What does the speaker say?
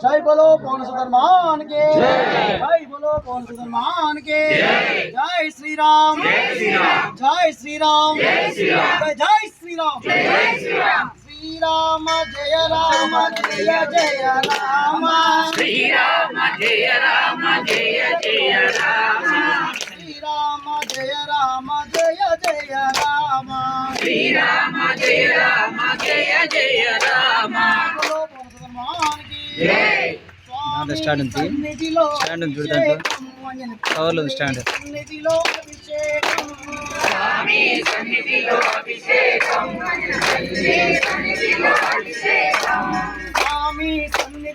जय बोलो पवन सुत हनुमान के जय बोलो पवन सुत हनुमान के जय श्री राम जय श्री राम जय श्री राम जय श्री राम जय श्री राम श्री राम जय राम जय जय राम श्री राम जय राम जय जय राम श्री राम जय राम जय जय राम श्री राम जय राम जय जय राम बोलो पवन सुत हनुमान की దాంట్లో స్టాండ్ ఉంది చూడు దాంట్లో కవర్లో ఉంది స్టాండ్ స్వామి